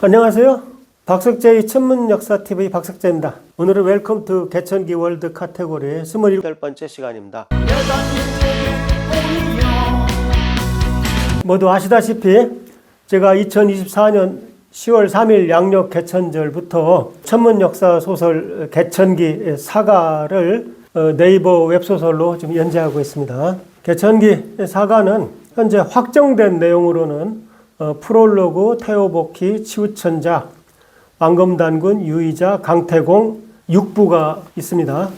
안녕하세요. 박석재의 천문역사TV 박석재입니다. 오늘은 웰컴 투 개천기 월드 카테고리 27번째 시간입니다. 모두 아시다시피 제가 2024년 10월 3일 양력 개천절부터 천문역사 소설 개천기 사가를 네이버 웹소설로 지금 연재하고 있습니다. 개천기 사가는 현재 확정된 내용으로는 프롤로그, 태오복희, 치우천자, 왕검단군, 유의자, 강태공 6부가 있습니다.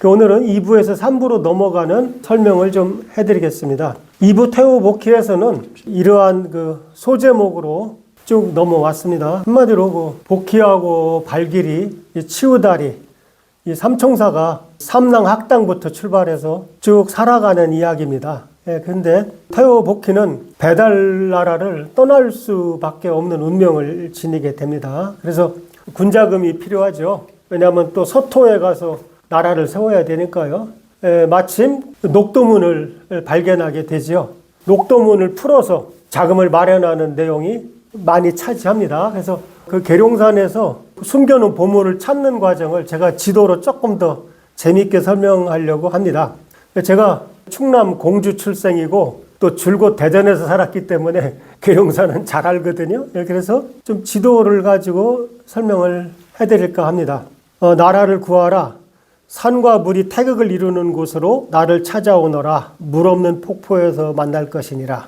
오늘은 2부에서 3부로 넘어가는 설명을 좀 해드리겠습니다. 2부 태오복희에서는 이러한 소제목으로 쭉 넘어왔습니다. 한마디로 복희하고 발길이, 치우다리, 이 삼총사가 삼랑학당부터 출발해서 쭉 살아가는 이야기입니다. 근데 태오복희는 배달나라를 떠날 수밖에 없는 운명을 지니게 됩니다. 그래서 군자금이 필요하죠. 왜냐하면 또 서토에 가서 나라를 세워야 되니까요. 마침 녹도문을 발견하게 되죠. 녹도문을 풀어서 자금을 마련하는 내용이 많이 차지합니다. 그래서 그 계룡산에서 숨겨놓은 보물을 찾는 과정을 제가 지도로 조금 더 재미있게 설명하려고 합니다. 제가 충남 공주 출생이고 또 줄곧 대전에서 살았기 때문에 계룡산은 잘 알거든요. 그래서 좀 지도를 가지고 설명을 해드릴까 합니다. 나라를 구하라. 산과 물이 태극을 이루는 곳으로 나를 찾아오너라. 물 없는 폭포에서 만날 것이니라.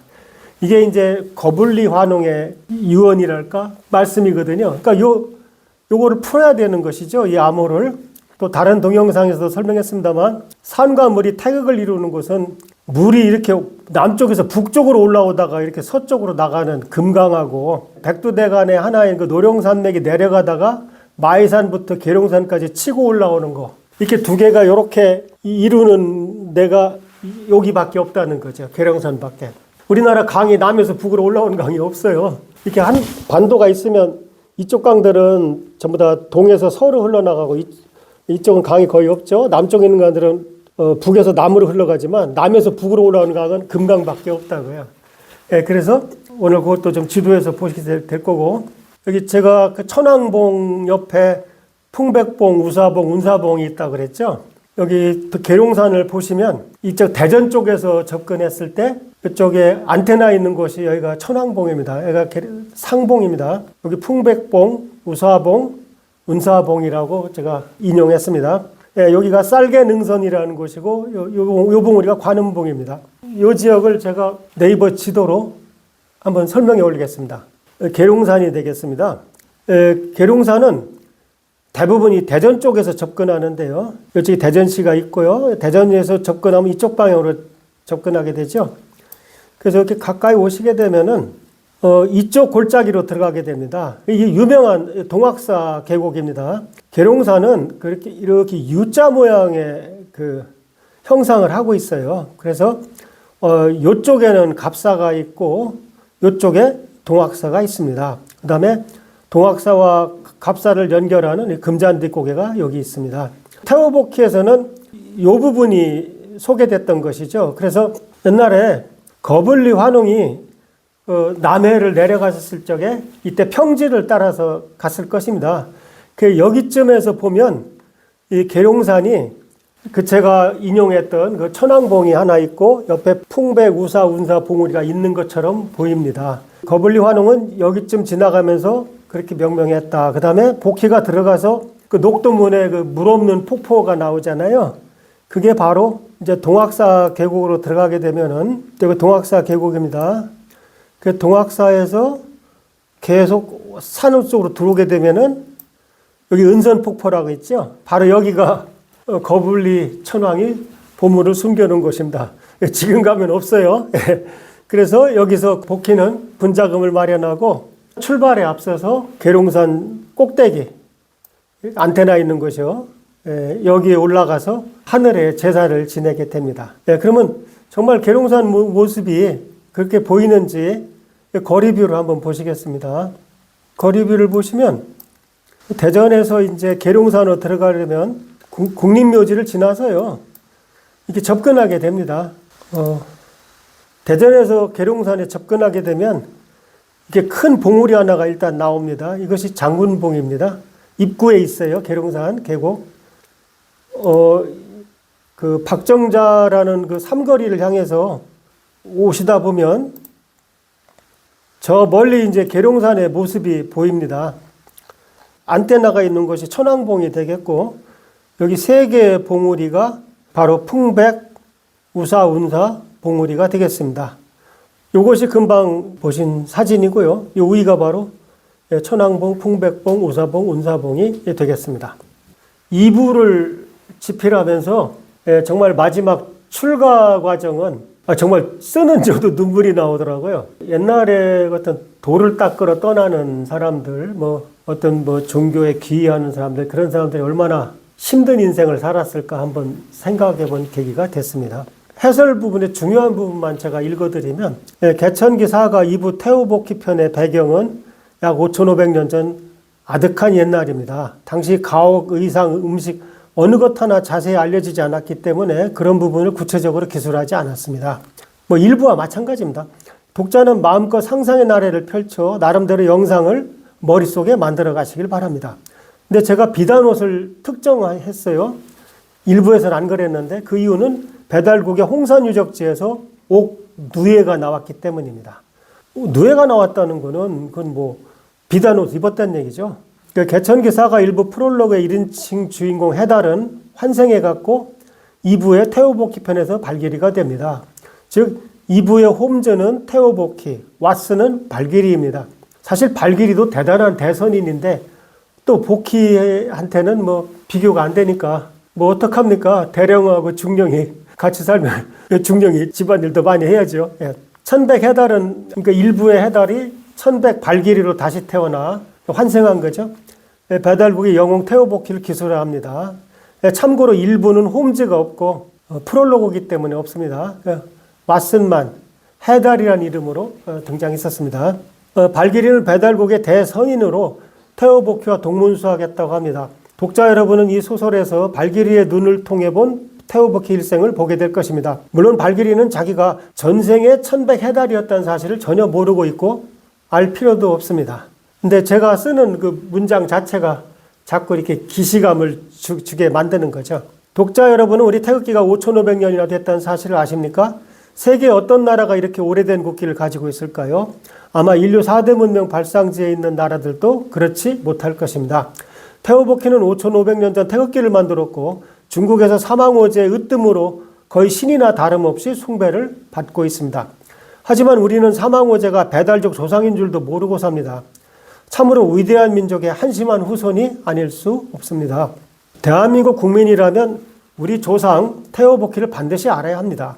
이게 이제 거불리 환웅의 유언이랄까 말씀이거든요. 그러니까 요거를 풀어야 되는 것이죠. 이 암호를. 또 다른 동영상에서도 설명했습니다만 산과 물이 태극을 이루는 곳은 물이 이렇게 남쪽에서 북쪽으로 올라오다가 이렇게 서쪽으로 나가는 금강하고 백두대간의 하나인 그 노령산맥이 내려가다가 마이산부터 계룡산까지 치고 올라오는 거, 이렇게 두 개가 이렇게 이루는 데가 여기밖에 없다는 거죠. 계룡산밖에. 우리나라 강이 남에서 북으로 올라오는 강이 없어요. 이렇게 한 반도가 있으면 이쪽 강들은 전부 다 동에서 서로 흘러나가고 이쪽은 강이 거의 없죠. 남쪽에 있는 강들은 북에서 남으로 흘러가지만 남에서 북으로 올라오는 강은 금강밖에 없다고요. 그래서 오늘 그것도 좀 지도에서 보시게 될 거고, 여기 제가 그 천왕봉 옆에 풍백봉, 우사봉, 운사봉이 있다고 그랬죠. 여기 계룡산을 보시면 이쪽 대전 쪽에서 접근했을 때 그쪽에 안테나 있는 곳이 여기가 천왕봉입니다. 여기가 상봉입니다. 여기 풍백봉, 우사봉, 운사봉이라고 제가 인용했습니다. 여기가 쌀개능선이라는 곳이고 요 봉우리가 관음봉입니다. 이 지역을 제가 네이버 지도로 한번 설명해 올리겠습니다. 계룡산이 되겠습니다. 계룡산은 대부분이 대전 쪽에서 접근하는데요. 이쪽에 대전시가 있고요. 대전에서 접근하면 이쪽 방향으로 접근하게 되죠. 그래서 이렇게 가까이 오시게 되면은 이쪽 골짜기로 들어가게 됩니다. 이게 유명한 동학사 계곡입니다. 계룡산은 이렇게 U자 모양의 그 형상을 하고 있어요. 그래서 이쪽에는 갑사가 있고 이쪽에 동학사가 있습니다. 그 다음에 동학사와 갑사를 연결하는 금잔디 고개가 여기 있습니다. 태오복희에서는 이 부분이 소개됐던 것이죠. 그래서 옛날에 거불리 환웅이 남해를 내려갔을 적에 이때 평지를 따라서 갔을 것입니다. 여기쯤에서 보면 이 계룡산이 제가 인용했던 그 천왕봉이 하나 있고 옆에 풍백, 우사, 운사, 봉우리가 있는 것처럼 보입니다. 거불리 환웅은 여기쯤 지나가면서 그렇게 명명했다. 그 다음에 복희가 들어가서 그 녹도문에 그 물 없는 폭포가 나오잖아요. 그게 바로 이제 동학사 계곡으로 들어가게 되면은 여기 동학사 계곡입니다. 그 동학사에서 계속 산업 쪽으로 들어오게 되면은 여기 은선폭포라고 있죠. 바로 여기가 거불리 천왕이 보물을 숨겨놓은 곳입니다. 지금 가면 없어요. 그래서 여기서 복희는 분자금을 마련하고 출발에 앞서서 계룡산 꼭대기 안테나 있는 곳이요. 여기에 올라가서 하늘에 제사를 지내게 됩니다. 그러면 정말 계룡산 모습이 그렇게 보이는지 거리뷰를 한번 보시겠습니다. 거리뷰를 보시면 대전에서 이제 계룡산으로 들어가려면 국립묘지를 지나서요. 이렇게 접근하게 됩니다. 대전에서 계룡산에 접근하게 되면 이렇게 큰 봉우리 하나가 일단 나옵니다. 이것이 장군봉입니다. 입구에 있어요. 계룡산 계곡. 그 박정자라는 그 삼거리를 향해서 오시다 보면 저 멀리 이제 계룡산의 모습이 보입니다. 안테나가 있는 것이 천왕봉이 되겠고, 여기 세 개의 봉우리가 바로 풍백, 우사, 운사 봉우리가 되겠습니다. 이것이 금방 보신 사진이고요. 이 위가 바로 천왕봉, 풍백봉, 우사봉, 운사봉이 되겠습니다. 2부를 집필하면서 정말 마지막 출가 과정은 정말 쓰는 저도 눈물이 나오더라고요. 옛날에 어떤 도를 닦으러 떠나는 사람들, 어떤 종교에 귀의하는 사람들, 그런 사람들이 얼마나 힘든 인생을 살았을까 한번 생각해 본 계기가 됐습니다. 해설 부분의 중요한 부분만 제가 읽어드리면, 개천기 사가 2부 태우복희 편의 배경은 약 5,500년 전 아득한 옛날입니다. 당시 가옥, 의상, 음식 어느 것 하나 자세히 알려지지 않았기 때문에 그런 부분을 구체적으로 기술하지 않았습니다. 일부와 마찬가지입니다. 독자는 마음껏 상상의 나래를 펼쳐 나름대로 영상을 머릿속에 만들어 가시길 바랍니다. 근데 제가 비단옷을 특정했어요. 일부에서는 안 그랬는데 그 이유는 배달국의 홍산유적지에서 옥 누에가 나왔기 때문입니다. 누에가 나왔다는 거는 그건 비단옷 입었다는 얘기죠. 개천기 사가 일부 프롤로그의 1인칭 주인공 해달은 환생해갖고 2부의 태우복희 편에서 발길이가 됩니다. 즉 2부의 홈즈는 태우복희, 왓슨은 발길이입니다. 사실 발길이도 대단한 대선인인데 또 복희한테는 비교가 안 되니까 어떡합니까? 대령하고 중령이 같이 살면 중령이 집안일도 많이 해야죠. 천백 해달은, 그러니까 일부의 해달이 천백 발길이로 다시 태어나 환생한 거죠. 배달국이 영웅 태우복희를 기술합니다. 참고로 일부는 홈즈가 없고 프롤로그이기 때문에 없습니다. 왓슨만 해달이라는 이름으로 등장했었습니다. 발길이는 배달국의 대선인으로 태우복희와 동문수하겠다고 합니다. 독자 여러분은 이 소설에서 발길이의 눈을 통해 본 태우복희 일생을 보게 될 것입니다. 물론 발길이는 자기가 전생에 천백 해달이었다는 사실을 전혀 모르고 있고 알 필요도 없습니다. 근데 제가 쓰는 그 문장 자체가 자꾸 이렇게 기시감을 주게 만드는 거죠. 독자 여러분은 우리 태극기가 5,500년이나 됐다는 사실을 아십니까? 세계 어떤 나라가 이렇게 오래된 국기를 가지고 있을까요? 아마 인류 4대 문명 발상지에 있는 나라들도 그렇지 못할 것입니다. 태우복희는 5,500년 전 태극기를 만들었고 중국에서 사망오제의 으뜸으로 거의 신이나 다름없이 숭배를 받고 있습니다. 하지만 우리는 사망오제가 배달족 조상인 줄도 모르고 삽니다. 참으로 위대한 민족의 한심한 후손이 아닐 수 없습니다. 대한민국 국민이라면 우리 조상 태우복희를 반드시 알아야 합니다.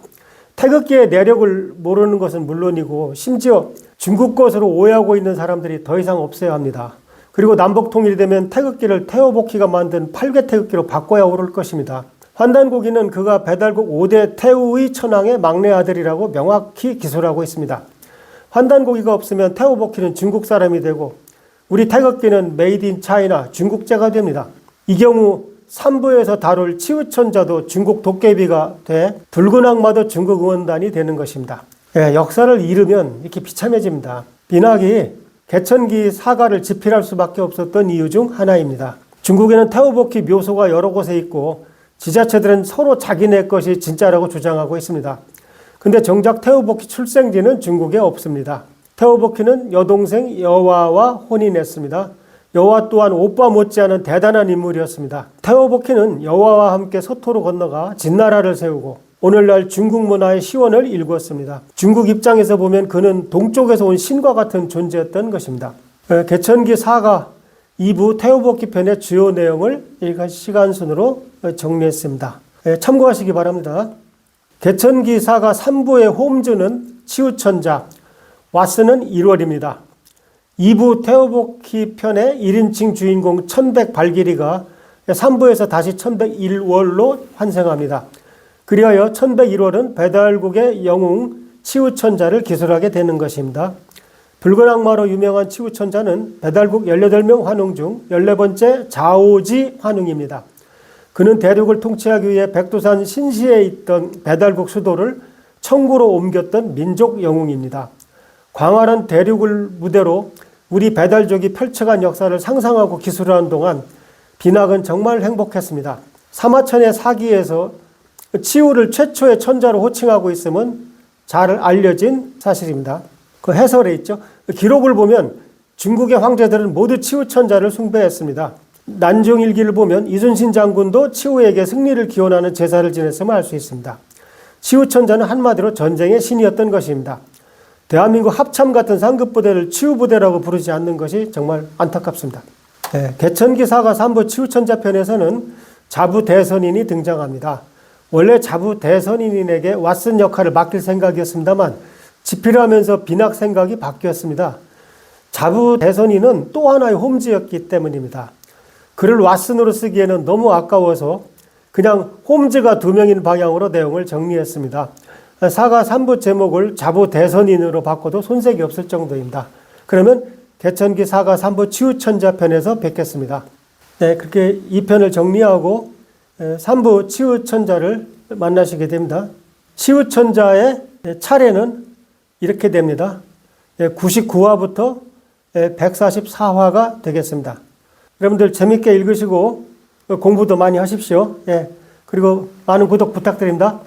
태극기의 내력을 모르는 것은 물론이고 심지어 중국 것으로 오해하고 있는 사람들이 더 이상 없어야 합니다. 그리고 남북 통일이 되면 태극기를 태우복희가 만든 8개 태극기로 바꿔야 옳을 것입니다. 환단고기는 그가 배달국 5대 태우의 천왕의 막내 아들이라고 명확히 기술하고 있습니다. 환단고기가 없으면 태우복희는 중국 사람이 되고 우리 태극기는 메이드 인 차이나 중국제가 됩니다. 이 경우 3부에서 다룰 치우천자도 중국 도깨비가 돼 붉은 악마도 중국 응원단이 되는 것입니다. 역사를 잃으면 이렇게 비참해집니다. 비낙이 개천기 사가를 집필할 수밖에 없었던 이유 중 하나입니다. 중국에는 태우복희 묘소가 여러 곳에 있고 지자체들은 서로 자기네 것이 진짜라고 주장하고 있습니다. 근데 정작 태우복희 출생지는 중국에 없습니다. 태우복희는 여동생 여화와 혼인했습니다. 여화 또한 오빠 못지않은 대단한 인물이었습니다. 태우복희는 여화와 함께 서토로 건너가 진나라를 세우고 오늘날 중국 문화의 시원을 일구었습니다. 중국 입장에서 보면 그는 동쪽에서 온 신과 같은 존재였던 것입니다. 개천기 사가 2부 태우복희 편의 주요 내용을 시간 순으로 정리했습니다. 참고하시기 바랍니다. 개천기 사가 3부의 홈즈는 치우천자, 왓슨은 1월입니다. 2부 태우복희 편의 1인칭 주인공 천백 발길이가 3부에서 다시 천백 1월로 환생합니다. 그리하여 천백 1월은 배달국의 영웅 치우천자를 기술하게 되는 것입니다. 붉은 악마로 유명한 치우천자는 배달국 18명 환웅 중 14번째 자오지 환웅입니다. 그는 대륙을 통치하기 위해 백두산 신시에 있던 배달국 수도를 청구로 옮겼던 민족 영웅입니다. 광활한 대륙을 무대로 우리 배달족이 펼쳐간 역사를 상상하고 기술하는 동안 비낙은 정말 행복했습니다. 사마천의 사기에서 치우를 최초의 천자로 호칭하고 있음은 잘 알려진 사실입니다. 그 해설에 있죠. 기록을 보면 중국의 황제들은 모두 치우천자를 숭배했습니다. 난종일기를 보면 이순신 장군도 치우에게 승리를 기원하는 제사를 지냈음을 알 수 있습니다. 치우천자는 한마디로 전쟁의 신이었던 것입니다. 대한민국 합참 같은 상급부대를 치우부대라고 부르지 않는 것이 정말 안타깝습니다. 개천기 사가 3부 치우천자 편에서는 자부대선인이 등장합니다. 원래 자부대선인에게 왓슨 역할을 맡길 생각이었습니다만 집필하면서 비낙 생각이 바뀌었습니다. 자부대선인은 또 하나의 홈즈였기 때문입니다. 글을 왓슨으로 쓰기에는 너무 아까워서 그냥 홈즈가 2명인 방향으로 내용을 정리했습니다. 사가 3부 제목을 자부대선인으로 바꿔도 손색이 없을 정도입니다. 그러면 개천기 사가 3부 치우천자 편에서 뵙겠습니다. 네, 그렇게 2편을 정리하고 3부 치우천자를 만나시게 됩니다. 치우천자의 차례는 이렇게 됩니다. 99화부터 144화가 되겠습니다. 여러분들 재밌게 읽으시고 공부도 많이 하십시오. 그리고 많은 구독 부탁드립니다.